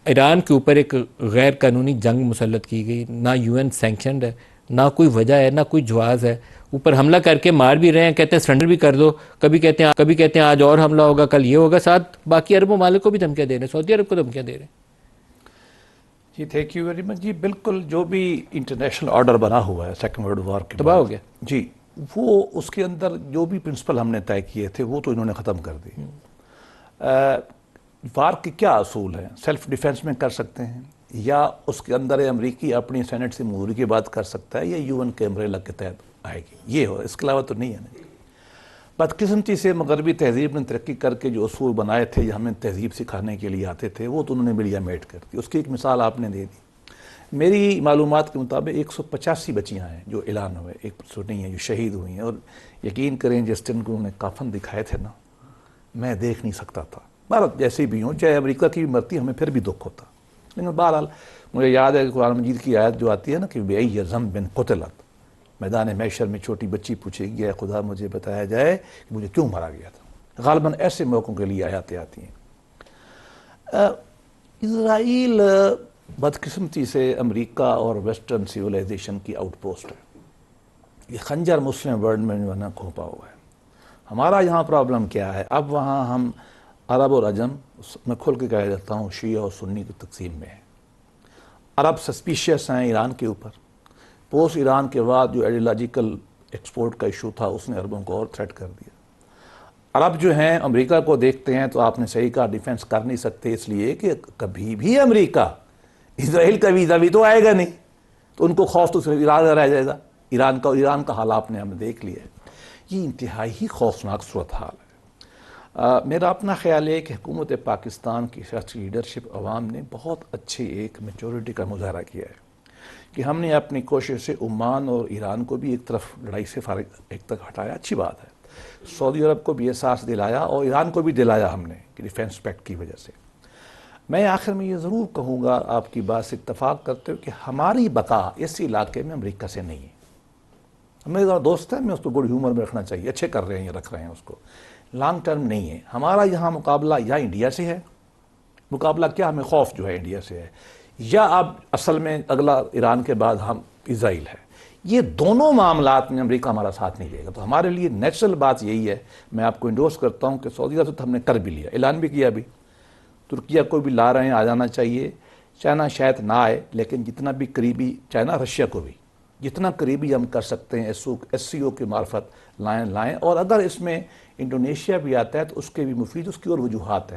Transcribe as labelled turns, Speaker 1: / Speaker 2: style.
Speaker 1: ایران کے اوپر ایک غیر قانونی جنگ مسلط کی گئی، نہ یو این سینکشنڈ ہے، نہ کوئی وجہ ہے، نہ کوئی جواز ہے، اوپر حملہ کر کے مار بھی رہے ہیں، کہتے ہیں سرنڈر بھی کر دو، کبھی کہتے ہیں آج اور حملہ ہوگا، کل یہ ہوگا، ساتھ باقی عرب ممالک کو بھی دھمکیاں دے رہے ہیں، سعودی عرب کو دھمکیاں دے رہے ہیں۔
Speaker 2: جی تھینک یو ویری مچ۔ جی بالکل، جو بھی انٹرنیشنل آرڈر بنا ہوا ہے سیکنڈ ورلڈ وار کے
Speaker 1: تباہ
Speaker 2: بعد،
Speaker 1: ہو گیا۔
Speaker 2: جی وہ اس کے اندر جو بھی پرنسپل ہم نے طے کیے تھے وہ تو انہوں نے ختم کر دی۔ وار کے کیا اصول ہیں؟ سیلف ڈیفینس میں کر سکتے ہیں، یا اس کے اندر امریکی اپنی سینٹ سے منظوری کی بات کر سکتا ہے، یا یو این کے امبریلا کے تحت آئے گی، یہ ہو، اس کے علاوہ تو نہیں ہے نا۔ بدقسمتی سے مغربی تہذیب نے ترقی کر کے جو اصول بنائے تھے یا ہمیں تہذیب سکھانے کے لیے آتے تھے وہ تو انہوں نے میڈیا میٹ کر دی۔ اس کی ایک مثال آپ نے دے دی۔ میری معلومات کے مطابق 185 بچیاں ہیں جو اعلان ہوئے، 100 نہیں ہیں جو شہید ہوئی ہیں، اور یقین کریں جس دن کو انہوں نے کافن دکھائے تھے نا، میں دیکھ نہیں سکتا تھا۔ بھارت جیسے بھی ہوں، چاہے امریکہ کی بھی مرتی ہمیں پھر بھی دکھ ہوتا، لیکن بہرحال مجھے یاد ہے کہ قرآن مجید کی آیت جو آتی ہے نا کہ بِأَيِّ ذَنبٍ قُتِلَتْ، میدان محشر میں چھوٹی بچی پوچھے گی اے خدا مجھے بتایا جائے کہ مجھے کیوں مارا گیا تھا۔ غالباً ایسے موقعوں کے لیے آیاتیں آتی ہیں۔ اسرائیل بدقسمتی سے امریکہ اور ویسٹرن سیولائزیشن کی آؤٹ پوسٹ ہے۔ یہ خنجر مسلم ورلڈ میں جو ہے نا کھوپا ہوا ہے۔ ہمارا یہاں پرابلم کیا ہے؟ اب وہاں ہم عرب اور عجم، میں کھل کے کہہ دیتا ہوں، شیعہ اور سنی کی تقسیم میں ہیں۔ عرب سسپیشیس ہیں ایران کے اوپر، پوسٹ ایران کے بعد جو ایڈیولوجیکل ایکسپورٹ کا ایشو تھا اس نے عربوں کو اور تھریٹ کر دیا۔ عرب جو ہیں امریکہ کو دیکھتے ہیں تو آپ نے صحیح کہا ڈیفینس کر نہیں سکتے، اس لیے کہ کبھی بھی امریکہ اسرائیل کا ویزا بھی تو آئے گا نہیں، تو ان کو خوف تو صرف ایران کا رہ جائے گا۔ ایران کا حال آپ نے ہم دیکھ لیا ہے۔ یہ انتہائی خوفناک صورتحال ہے۔ میرا اپنا خیال ہے کہ حکومت پاکستان کی سیاسی لیڈرشپ عوام نے بہت اچھے ایک میچورٹی کا مظاہرہ کیا ہے کہ ہم نے اپنی کوشش سے عمان اور ایران کو بھی ایک طرف لڑائی سے فارغ ایک تک ہٹایا، اچھی بات ہے۔ سعودی عرب کو بھی احساس دلایا اور ایران کو بھی دلایا ہم نے کہ ڈیفینس پیکٹ کی وجہ سے۔ میں آخر میں یہ ضرور کہوں گا، آپ کی بات سے اتفاق کرتے ہو، کہ ہماری بقا اس علاقے میں امریکہ سے نہیں ہے۔ میرا دوست ہے، میں اس کو گڈ ہیومر میں رکھنا چاہیے، اچھے کر رہے ہیں یا رکھ رہے ہیں اس کو، لانگ ٹرم نہیں ہے۔ ہمارا یہاں مقابلہ یا انڈیا سے ہے، مقابلہ کیا ہمیں خوف جو ہے انڈیا سے ہے، یا اب اصل میں اگلا ایران کے بعد ہم اسرائیل ہے۔ یہ دونوں معاملات میں امریکہ ہمارا ساتھ نہیں دے گا، تو ہمارے لیے نیچرل بات یہی ہے۔ میں آپ کو انڈورس کرتا ہوں کہ سعودی عرب سے ہم نے کر بھی لیا، اعلان بھی کیا، بھی ترکیہ کو بھی لا رہے ہیں، آ جانا چاہیے۔ چائنا شاید نہ آئے، لیکن جتنا بھی قریبی، چائنا رشیا کو بھی جتنا قریبی ہم کر سکتے ہیں ایس سی او کی معرفت لائیں، اور اگر اس میں انڈونیشیا بھی آتا ہے تو اس کے بھی مفید، اس کی اور وجوہات ہیں۔